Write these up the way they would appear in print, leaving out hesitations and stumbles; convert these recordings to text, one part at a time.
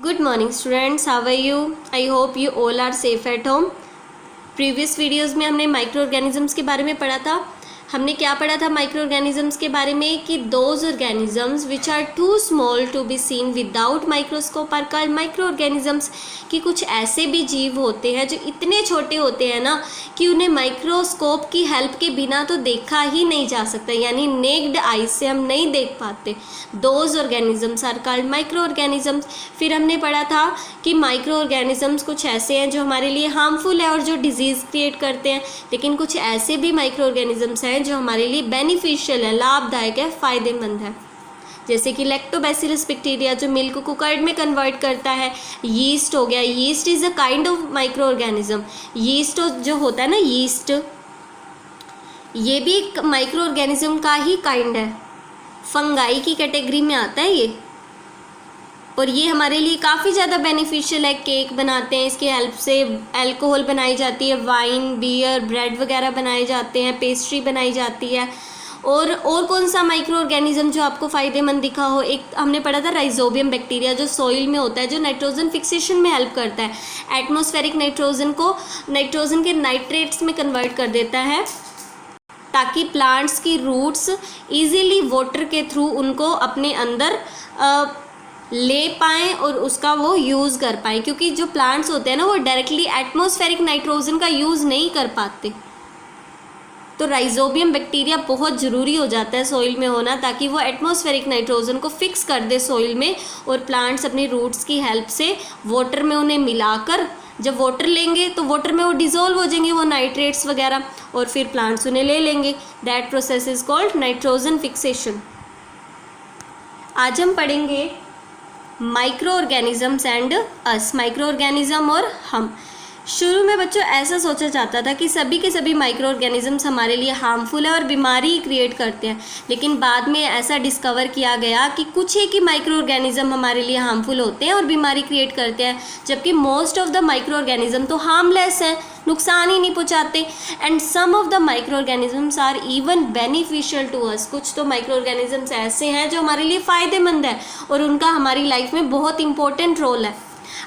Good morning students, how are you? I hope you all are safe at home. Previous videos में हमने micro organisms के बारे में पढ़ा था। हमने क्या पढ़ा था माइक्रो ऑर्गेनिजम्स के बारे में कि those organisms which are too small to be seen without microscope are called micro organisms. कि कुछ ऐसे भी जीव होते हैं जो इतने छोटे होते हैं ना कि उन्हें माइक्रोस्कोप की हेल्प के बिना तो देखा ही नहीं जा सकता, यानी नेक्ड आई से हम नहीं देख पाते। Those organisms are called micro organisms. फिर हमने पढ़ा था कि माइक्रो ऑर्गेनिजम्स कुछ ऐसे हैं जो हमारे लिए हार्मफुल है और जो डिजीज़ क्रिएट करते हैं, लेकिन कुछ ऐसे भी माइक्रो ऑर्गेनिजम्स हैं जो हमारे लिए बेनिफिशियल है, लाभदायक है, फ़ायदेमंद है। जैसे कि लैक्टोबैसिलस बैक्टीरिया जो मिल्क को कर्ड में कन्वर्ट करता है। यीस्ट हो गया, yeast is a kind of micro organism. Yeast जो होता है ना, यीस्ट ये भी एक माइक्रो ऑर्गेनिज्म का ही काइंड है, फंगाई की कैटेगरी में आता है ये, और ये हमारे लिए काफ़ी ज़्यादा बेनिफिशियल है। केक बनाते हैं इसकी हेल्प से, अल्कोहल बनाई जाती है, वाइन, बियर, ब्रेड वगैरह बनाए जाते हैं, पेस्ट्री बनाई जाती है। और कौन सा माइक्रो ऑर्गेनिज्म जो आपको फ़ायदेमंद दिखा हो, एक हमने पढ़ा था राइजोबियम बैक्टीरिया जो सॉइल में होता है, जो नाइट्रोजन फिक्सेशन में हेल्प करता है। एटमॉस्फेरिक नाइट्रोजन को नाइट्रोजन के नाइट्रेट्स में कन्वर्ट कर देता है ताकि प्लांट्स की रूट्स इजीली वाटर के थ्रू उनको अपने अंदर ले पाएँ और उसका वो यूज़ कर पाएँ, क्योंकि जो प्लांट्स होते हैं ना वो डायरेक्टली एटमॉस्फेरिक नाइट्रोजन का यूज़ नहीं कर पाते। तो राइजोबियम बैक्टीरिया बहुत ज़रूरी हो जाता है सॉइल में होना, ताकि वो एटमॉस्फेरिक नाइट्रोजन को फिक्स कर दे सॉइल में, और प्लांट्स अपनी रूट्स की हेल्प से वाटर में उन्हें मिलाकर, जब वाटर लेंगे तो वाटर में वो डिज़ोल्व हो जाएंगे वो नाइट्रेट्स वगैरह, और फिर प्लांट्स उन्हें ले लेंगे। That process is called nitrogen fixation. आज हम पढ़ेंगे micro organisms and us, micro organism और हम। शुरू में बच्चों ऐसा सोचा जाता था कि सभी के सभी माइक्रो ऑर्गेनिजम्स हमारे लिए हार्मफुल है और बीमारी क्रिएट करते हैं, लेकिन बाद में ऐसा डिस्कवर किया गया कि कुछ एक ही माइक्रो ऑर्गेनिज्म हमारे लिए हार्मफुल होते हैं और बीमारी क्रिएट करते हैं, जबकि most of the micro organism तो हार्मलेस हैं, नुकसान ही नहीं पहुंचाते। And some of the micro organisms are even beneficial to us. कुछ तो माइक्रो ऑर्गेनिजम्स ऐसे हैं जो हमारे लिए फ़ायदेमंद है और उनका हमारी लाइफ में बहुत इंपॉर्टेंट रोल है।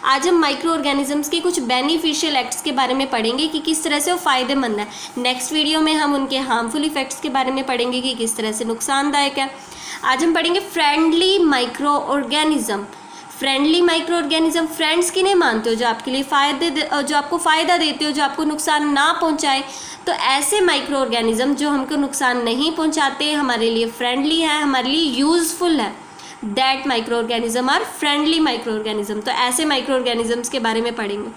आज हम माइक्रो ऑर्गेनिजम्स के कुछ बेनिफिशियल एक्ट्स के बारे में पढ़ेंगे कि किस तरह से वो फ़ायदेमंद है। नेक्स्ट वीडियो में हम उनके हार्मफुल इफेक्ट्स के बारे में पढ़ेंगे कि किस तरह से नुकसानदायक है। आज हम पढ़ेंगे friendly micro organism. Friendly micro organism, friends किन्हें मानते हो, जो आपके लिए जो आपको फ़ायदा देते हो, जो आपको नुकसान ना पहुँचाए। तो ऐसे माइक्रो ऑर्गेनिज्म जो हमको नुकसान नहीं पहुँचाते, हमारे लिए फ्रेंडली है, हमारे लिए यूज़फुल है, that micro organism are friendly micro organism. तो ऐसे माइक्रो ऑर्गेनिजम्स के बारे में पढ़ेंगे।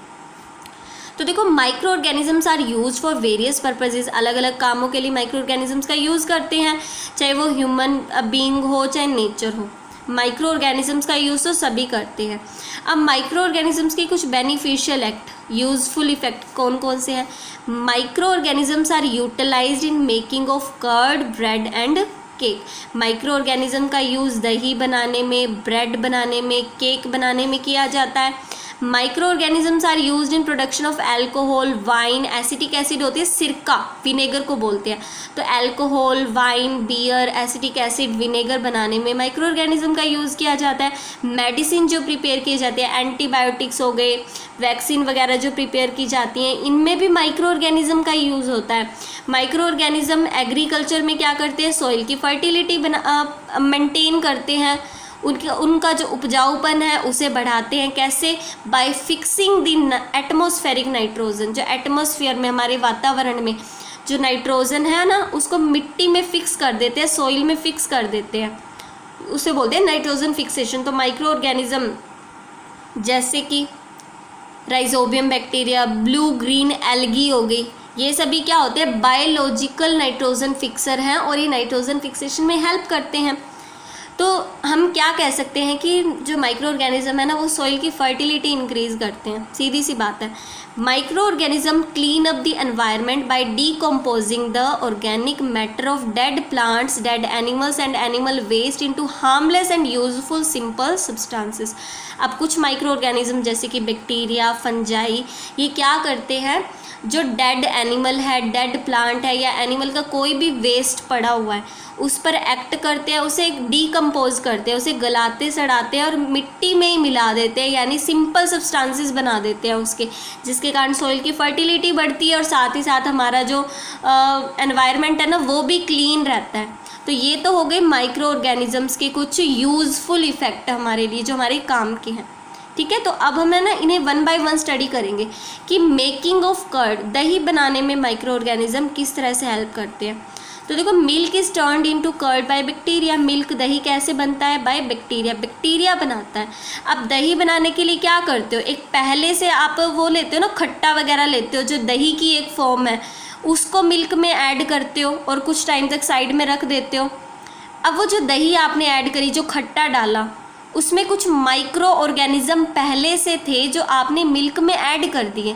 तो देखो, micro organisms are use for various purposes. अलग अलग कामों के लिए माइक्रो ऑर्गेनिजम्स का यूज़ करते हैं, चाहे वो ह्यूमन बीइंग हो चाहे नेचर हो। माइक्रो ऑर्गेनिजम्स का यूज़ तो सभी करते हैं। अब माइक्रो ऑर्गेनिजम्स के कुछ बेनिफिशियल एक्ट, यूजफुल इफेक्ट कौन कौन से हैं। Micro organisms are utilised in making of curd, bread and cake. Micro organism का यूज़ दही बनाने में, ब्रेड बनाने में, केक बनाने में किया जाता है। Micro organisms are used in production of alcohol, wine, acetic acid होती है, सिरका, विनेगर को बोलते हैं। तो alcohol, wine, beer, acetic acid, vinegar बनाने में माइक्रो ऑर्गेनिज्म का यूज़ किया जाता है। मेडिसिन जो प्रिपेयर किए जाते हैं, एंटीबायोटिक्स हो गए, वैक्सीन वगैरह जो प्रिपेयर की जाती हैं, इनमें भी माइक्रो ऑर्गेनिज्म का यूज़ होता है। माइक्रो ऑर्गेनिज्म एग्रीकल्चर में क्या करते हैं, सॉइल की फर्टिलिटी मेंटेन करते हैं, उनका जो उपजाऊपन है उसे बढ़ाते हैं। कैसे? Bye fixing the atmospheric nitrogen. जो एटमॉस्फेयर में, हमारे वातावरण में जो नाइट्रोजन है ना, उसको मिट्टी में फिक्स कर देते हैं, सॉइल में फिक्स कर देते हैं, उसे बोलते हैं नाइट्रोजन फिक्सेशन। तो माइक्रो ऑर्गेनिज्म जैसे कि rhizobium bacteria, blue green algae हो गई, ये सभी क्या होते हैं, बायोलॉजिकल नाइट्रोजन फिक्सर हैं और ये नाइट्रोजन फिक्सेशन में हेल्प करते हैं। तो हम क्या कह सकते हैं कि जो माइक्रो ऑर्गेनिज्म है ना, वो सॉइल की फर्टिलिटी इंक्रीज़ करते हैं, सीधी सी बात है। Micro organism clean up the environment by decomposing the organic matter of dead plants, dead animals and animal waste into harmless and useful simple substances. अब कुछ माइक्रो ऑर्गेनिज्म जैसे कि बैक्टीरिया, फंजाई, ये क्या करते हैं, जो डेड एनिमल है, डेड प्लांट है, या एनिमल का कोई भी वेस्ट पड़ा हुआ है उस पर एक्ट करते हैं, उसे डीकम्पोज करते हैं, उसे गलाते सड़ाते हैं और मिट्टी में ही मिला देते हैं, यानी सिंपल सब्सटेंसेस बना देते हैं उसके, जिसके कारण सॉइल की फर्टिलिटी बढ़ती है और साथ ही साथ हमारा जो एनवायरनमेंट है ना वो भी क्लीन रहता है। तो ये तो हो गए माइक्रो ऑर्गेनिजम्स के कुछ यूज़फुल इफ़ेक्ट हमारे लिए जो हमारे काम के हैं। ठीक है, तो अब हम है ना इन्हें वन बाय वन स्टडी करेंगे कि मेकिंग ऑफ कर्ड, दही बनाने में माइक्रो ऑर्गेनिज्म किस तरह से हेल्प करते हैं। तो देखो, milk is turned into curd by bacteria. Milk, दही कैसे बनता है? बाय बैक्टीरिया, बैक्टीरिया बनाता है। अब दही बनाने के लिए क्या करते हो, एक पहले से आप वो लेते हो ना, खट्टा वगैरह लेते हो जो दही की एक फॉर्म है, उसको मिल्क में ऐड करते हो और कुछ टाइम तक साइड में रख देते हो। अब वो जो दही आपने ऐड करी, जो खट्टा डाला, उसमें कुछ माइक्रो ऑर्गेनिज्म पहले से थे जो आपने मिल्क में ऐड कर दिए।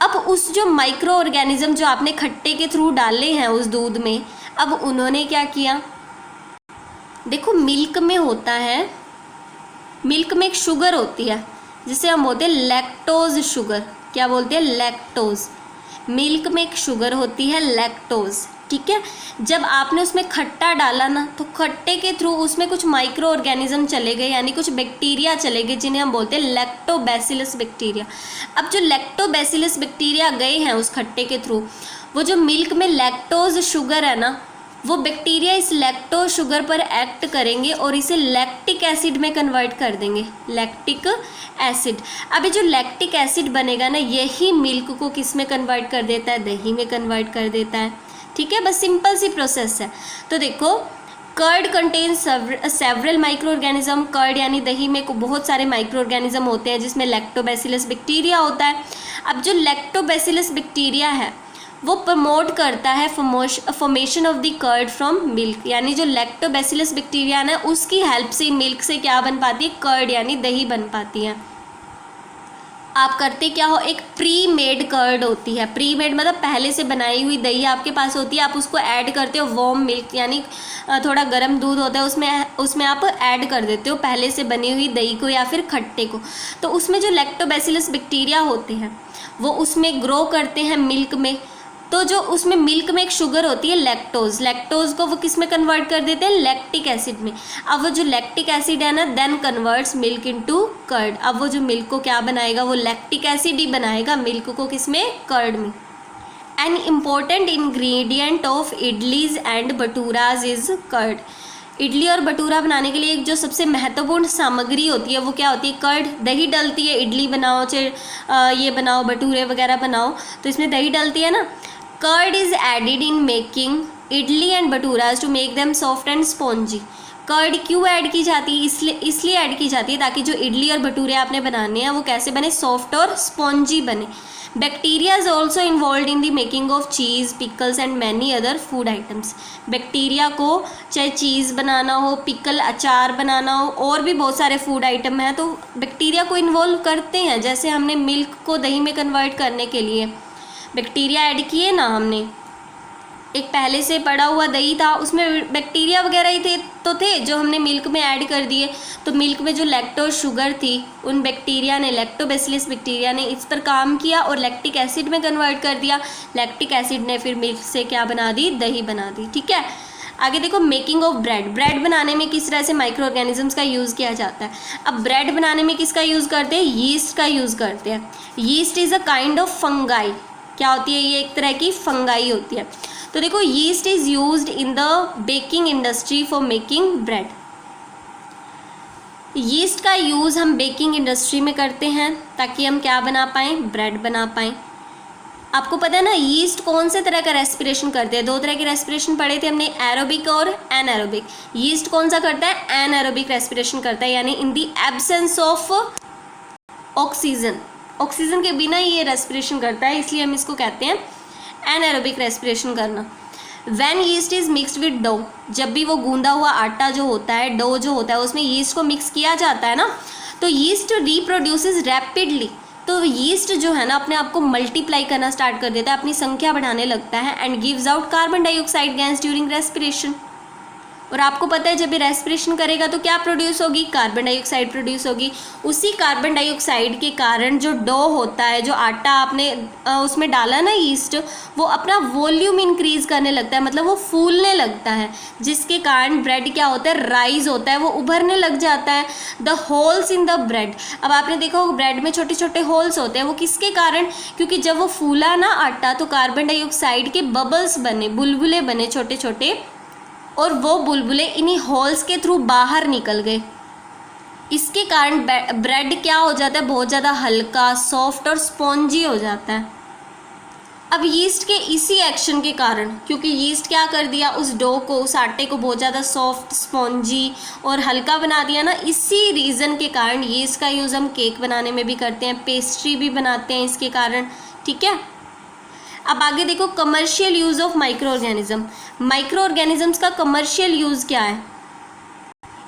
अब उस जो माइक्रो ऑर्गेनिज्म जो आपने खट्टे के थ्रू डाले हैं उस दूध में, अब उन्होंने क्या किया, देखो मिल्क में होता है, मिल्क में एक शुगर होती है जिसे हम बोलते हैं लैक्टोज शुगर। क्या बोलते हैं? लैक्टोज। मिल्क में एक शुगर होती है लैक्टोज। ठीक है, जब आपने उसमें खट्टा डाला ना, तो खट्टे के थ्रू उसमें कुछ माइक्रो ऑर्गेनिज्म चले गए, यानी कुछ बैक्टीरिया चले गए जिन्हें हम बोलते हैं लैक्टोबैसिलस बैक्टीरिया। अब जो लैक्टोबैसिलस बैक्टीरिया गए हैं उस खट्टे के थ्रू, वो जो मिल्क में लैक्टोज शुगर है ना, वो बैक्टीरिया इस लैक्टोज शुगर पर एक्ट करेंगे और इसे लैक्टिक एसिड में कन्वर्ट कर देंगे, लैक्टिक एसिड। अभी जो लैक्टिक एसिड बनेगा ना, यही मिल्क को किस में कन्वर्ट कर देता है? दही में कन्वर्ट कर देता है। ठीक है, बस सिंपल सी प्रोसेस है। तो देखो, curd contain several micro organism. Curd यानी दही में बहुत सारे माइक्रो ऑर्गेनिज्म होते हैं जिसमें लैक्टोबैसिलस बैक्टीरिया होता है। अब जो लैक्टोबैसिलस बैक्टीरिया है वो प्रमोट करता है formation of the curd from milk, यानी जो लैक्टोबैसिलस बैक्टीरिया है ना, उसकी हेल्प से मिल्क से क्या बन पाती है? कर्ड यानी दही बन पाती है। आप करते क्या हो, एक प्री मेड कर्ड होती है। प्री मेड मतलब पहले से बनाई हुई दही आपके पास होती है, आप उसको ऐड करते हो वार्म मिल्क, यानी थोड़ा गर्म दूध होता है, उसमें आप ऐड कर देते हो पहले से बनी हुई दही को या फिर खट्टे को। तो उसमें जो लैक्टोबैसिलस बैक्टीरिया होते हैं वो उसमें ग्रो करते हैं मिल्क में। तो जो उसमें मिल्क में एक शुगर होती है लैक्टोज, लैक्टोज को वो किस में कन्वर्ट कर देते हैं? लैक्टिक एसिड में। अब वो जो लैक्टिक एसिड है ना, then converts milk into curd. अब वो जो मिल्क को क्या बनाएगा? वो लैक्टिक एसिड ही बनाएगा मिल्क को, किस में? कर्ड में। An important ingredient of idlis and bhaturas is curd. Idli और भटूरा बनाने के लिए एक जो सबसे महत्वपूर्ण सामग्री होती है वो क्या होती है? कर्ड। दही डलती है, इडली बनाओ चाहे ये बनाओ, भटूरे वगैरह बनाओ, तो इसमें दही डलती है ना। Curd is added in making idli and bhaturas to make them soft and spongy. Curd क्यों ऐड की जाती है? इसलिए ऐड की जाती है ताकि जो इडली और भटूरे आपने बनाने हैं वो कैसे बने? सॉफ्ट और स्पॉन्जी बने। Bacteria is also involve in the making of cheese, pickles and many other food items. Bacteria को चाहे चीज़ बनाना हो, पिकल अचार बनाना हो, और भी बहुत सारे फूड आइटम हैं, तो बैक्टीरिया को इन्वॉल्व करते हैं। जैसे हमने मिल्क को दही में कन्वर्ट करने के लिए बैक्टीरिया ऐड किए ना हमने, एक पहले से पड़ा हुआ दही था उसमें बैक्टीरिया वगैरह ही थे जो हमने मिल्क में ऐड कर दिए। तो मिल्क में जो लैक्टोज शुगर थी, उन बैक्टीरिया ने, लैक्टोबैसिलस बैक्टीरिया ने इस पर काम किया और लैक्टिक एसिड में कन्वर्ट कर दिया। लैक्टिक एसिड ने फिर मिल्क से क्या बना दी? दही बना दी। ठीक है, आगे देखो, मेकिंग ऑफ ब्रेड। ब्रेड बनाने में किस तरह से माइक्रो ऑर्गेनिजम्स का यूज़ किया जाता है। अब ब्रेड बनाने में किसका यूज़ करते हैं? यीस्ट का यूज़ करते हैं। Yeast is a kind of fungi. क्या होती है? ये एक तरह की फंगाई होती है। तो देखो, yeast is used in the baking industry for making bread. Yeast का यूज़ हम बेकिंग इंडस्ट्री में करते हैं ताकि हम क्या बना पाएँ? ब्रेड बना पाएँ। आपको पता है ना, यीस्ट कौन से तरह का रेस्पिरेशन करते हैं? दो तरह के रेस्पिरेशन पढ़े थे हमने, एरोबिक और एनएरोबिक। यीस्ट कौन सा करता है? एनएरोबिक रेस्पिरेशन करता है, यानी in the absence of oxygen. Oxygen के बिना ये रेस्पिरेशन करता है, इसलिए हम इसको कहते हैं एनएरोबिक रेस्पिरेशन करना। When yeast is mixed with dough, जब भी वो गूंदा हुआ आटा जो होता है, डो जो होता है, उसमें यीस्ट को मिक्स किया जाता है ना, तो यीस्ट रिप्रोड्यूसेस रैपिडली। तो यीस्ट जो है ना, अपने आप को मल्टीप्लाई करना स्टार्ट कर देता है, अपनी संख्या बढ़ाने लगता है, and gives out carbon dioxide gas during respiration. और आपको पता है जब ये रेस्पिरेशन करेगा तो क्या प्रोड्यूस होगी, कार्बन डाइऑक्साइड प्रोड्यूस होगी। उसी कार्बन डाइऑक्साइड के कारण जो डो होता है, जो आटा आपने उसमें डाला ना यीस्ट, वो अपना वॉल्यूम इंक्रीज करने लगता है, मतलब वो फूलने लगता है, जिसके कारण ब्रेड क्या होता है, राइज होता है, वो उभरने लग जाता है। The holes in the bread, अब आपने देखा होगा ब्रेड में छोटे छोटे होल्स होते हैं, वो किसके कारण, क्योंकि जब वो फूला ना आटा तो कार्बन डाइऑक्साइड के बबल्स बने, बुलबुले बने छोटे छोटे, और वो बुलबुले इन्हीं होल्स के थ्रू बाहर निकल गए। इसके कारण ब्रेड क्या हो जाता है, बहुत ज़्यादा हल्का, सॉफ्ट और स्पॉन्जी हो जाता है। अब यीस्ट के इसी एक्शन के कारण, क्योंकि यीस्ट क्या कर दिया, उस डो को, उस आटे को बहुत ज़्यादा सॉफ्ट, स्पॉन्जी और हल्का बना दिया ना, इसी रीज़न के कारण यीस्ट का यूज़ हम केक बनाने में भी करते हैं, पेस्ट्री भी बनाते हैं इसके कारण, ठीक है। अब आगे देखो commercial use of micro organism. Micro organisms का कमर्शियल यूज़ क्या है,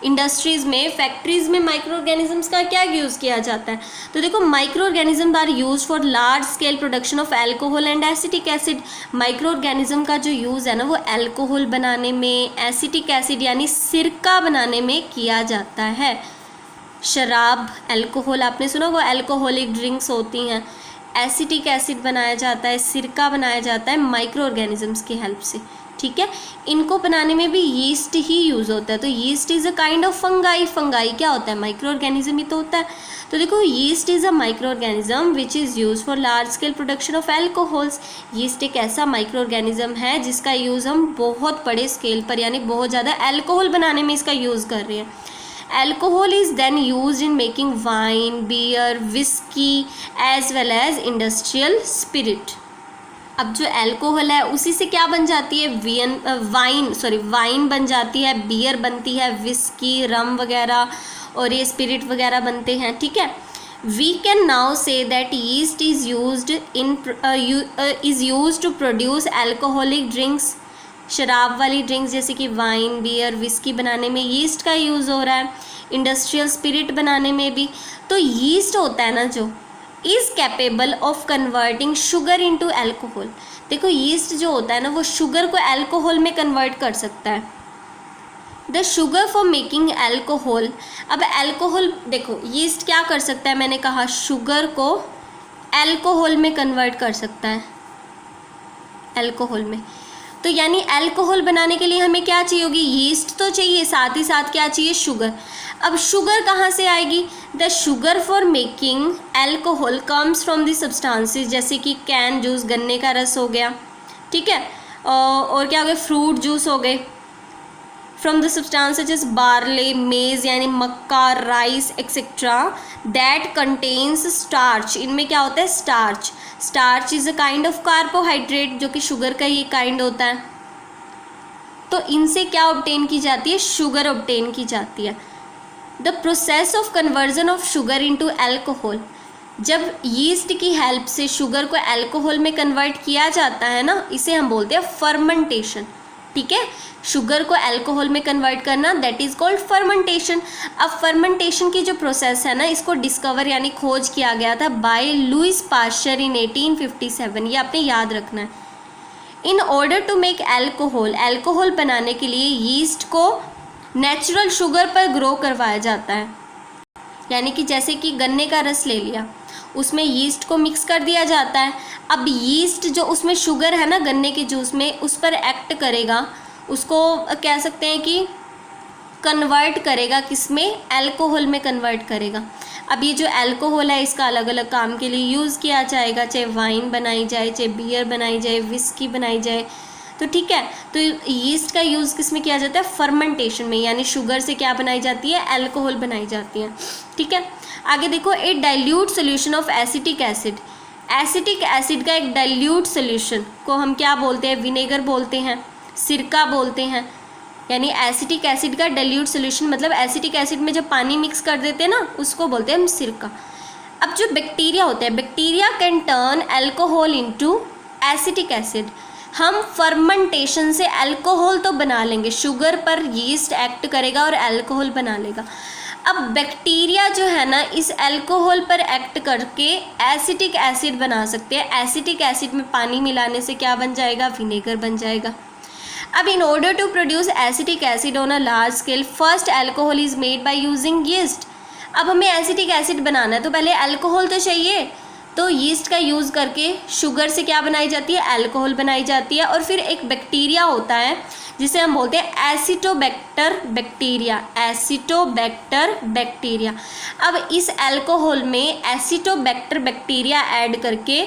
इंडस्ट्रीज़ में, फैक्ट्रीज़ में माइक्रो ऑर्गेनिजम्स का क्या यूज़ किया जाता है। तो देखो micro organism are use for large scale production of alcohol and acetic acid. Micro organism का जो यूज़ है ना, वो एल्कोहल बनाने में, एसिटिक एसिड यानी सिरका बनाने में किया जाता है। शराब, एल्कोहल आपने सुना होगा, एल्कोहलिक ड्रिंक्स होती हैं, एसिटिक एसिड बनाया जाता है, सिरका बनाया जाता है माइक्रो ऑर्गेनिजम्स की हेल्प से, ठीक है। इनको बनाने में भी यीस्ट ही यूज़ होता है। तो yeast is a kind of fungi. Fungi क्या होता है, माइक्रो ऑर्गेनिज्म ही तो होता है। तो देखो yeast is a micro organism which is use for large scale production of alcohols. Yeast एक ऐसा माइक्रो ऑर्गेनिज्म है जिसका यूज़ हम बहुत बड़े स्केल पर, यानी बहुत ज़्यादा एल्कोहल बनाने में इसका यूज़ कर रहे हैं। Alcohol is then used in making wine, beer, whiskey as well as industrial spirit. अब जो अल्कोहल है उसी से क्या बन जाती है, वाइन बन जाती है, बियर बनती है, विस्की, रम वगैरह और ये स्पिरिट वगैरह बनते हैं, ठीक है। We can now say that yeast is used to produce alcoholic drinks. शराब वाली ड्रिंक्स जैसे कि वाइन, बियर, विस्की बनाने में यीस्ट का यूज़ हो रहा है, इंडस्ट्रियल स्पिरिट बनाने में भी। तो यीस्ट होता है ना जो, is capable of converting sugar into alcohol. देखो यीस्ट जो होता है ना, वो शुगर को अल्कोहल में कन्वर्ट कर सकता है। The sugar for making alcohol, अब अल्कोहल देखो यीस्ट क्या कर सकता है, मैंने कहा शुगर को अल्कोहल में कन्वर्ट कर सकता है, अल्कोहल में। तो यानी अल्कोहल बनाने के लिए हमें क्या चाहिए होगी, यीस्ट तो चाहिए, साथ ही साथ क्या चाहिए, शुगर। अब शुगर कहाँ से आएगी, the sugar for making alcohol comes from the substances, जैसे कि कैन जूस, गन्ने का रस हो गया, ठीक है, और क्या हो गया, फ्रूट जूस हो गए, फ्रॉम द सब्सटेंसेस जैसे बार्ले, मेज यानी मक्का, rice etcetera, that contains starch. इनमें क्या होता है, starch. Starch is a kind of carbohydrate, जो कि शुगर का ही काइंड होता है। तो इनसे क्या ऑब्टेन की जाती है, शुगर ऑब्टेन की जाती है। The process of conversion of sugar into alcohol, जब यीस्ट की हेल्प से शुगर को अल्कोहल में कन्वर्ट किया जाता है ना, इसे हम बोलते हैं फर्मेंटेशन, ठीक है। शुगर को अल्कोहल में कन्वर्ट करना, दैट इज़ कॉल्ड फर्मेंटेशन। अब फर्मेंटेशन की जो प्रोसेस है ना, इसको डिस्कवर यानी खोज किया गया था बाय लुइस पास्चर इन 1857, ये आपने याद रखना है। In order to make alcohol, alcohol बनाने के लिए यीस्ट को नेचुरल शुगर पर ग्रो करवाया जाता है। यानी कि जैसे कि गन्ने का रस ले लिया, उसमें यीस्ट को मिक्स कर दिया जाता है। अब यीस्ट जो उसमें शुगर है ना गन्ने के जूस में, उस पर एक्ट करेगा, उसको कह सकते हैं कि कन्वर्ट करेगा, किसमें, अल्कोहल में कन्वर्ट करेगा। अब ये जो अल्कोहल है इसका अलग अलग काम के लिए यूज़ किया जाएगा, चाहे वाइन बनाई जाए, चाहे बियर बनाई जाए, विस्की बनाई जाए, तो ठीक है। तो यीस्ट का यूज़ किस में किया जाता है, फर्मेंटेशन में, यानी शुगर से क्या बनाई जाती है, अल्कोहल बनाई जाती है, ठीक है। आगे देखो, a dilute solution of acetic acid. Acetic acid का एक डाइल्यूट सोल्यूशन को हम क्या बोलते हैं, विनेगर बोलते हैं, सिरका बोलते हैं। यानी एसिटिक एसिड का डाइल्यूट सोल्यूशन मतलब एसिटिक एसिड में जब पानी मिक्स कर देते हैं ना, उसको बोलते हैं हम सिरका। अब जो बैक्टीरिया होते हैं, bacteria can turn alcohol into acetic acid. हम फर्मेंटेशन से अल्कोहल तो बना लेंगे, शुगर पर यीस्ट एक्ट करेगा और अल्कोहल बना लेगा। अब बैक्टीरिया जो है ना, इस अल्कोहल पर एक्ट करके एसिटिक एसिड बना सकते हैं। एसिटिक एसिड में पानी मिलाने से क्या बन जाएगा, विनेगर बन जाएगा। अब in order to produce acetic acid on a large scale first alcohol is made by using yeast. अब हमें एसिटिक एसिड बनाना है तो पहले अल्कोहल तो चाहिए, तो यीस्ट का यूज़ करके शुगर से क्या बनाई जाती है, अल्कोहल बनाई जाती है। और फिर एक बैक्टीरिया होता है जिसे हम बोलते हैं एसिटोबैक्टर बैक्टीरिया, एसिटोबैक्टर बैक्टीरिया। अब इस अल्कोहल में एसिटोबैक्टर बैक्टीरिया ऐड करके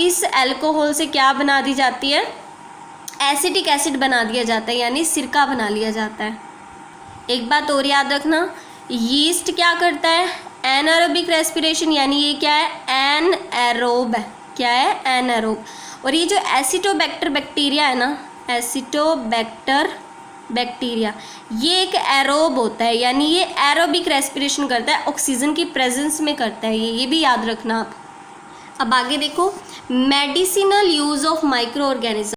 इस अल्कोहल से क्या बना दी जाती है, एसिटिक एसिड बना दिया जाता है, यानी सिरका बना लिया जाता है। एक बात और याद रखना, यीस्ट क्या करता है, एनारोबिक रेस्पिरेशन, यानी ये क्या है, एनएरोब है। क्या है, एनारोब। और ये जो एसिटोबैक्टर बैक्टीरिया है ना, एसिटोबैक्टर बैक्टीरिया, ये एक एरोब होता है, यानी ये एरोबिक रेस्पिरेशन करता है, ऑक्सीजन की प्रेजेंस में करता है ये भी याद रखना आप। अब आगे देखो, medicinal use of micro organism.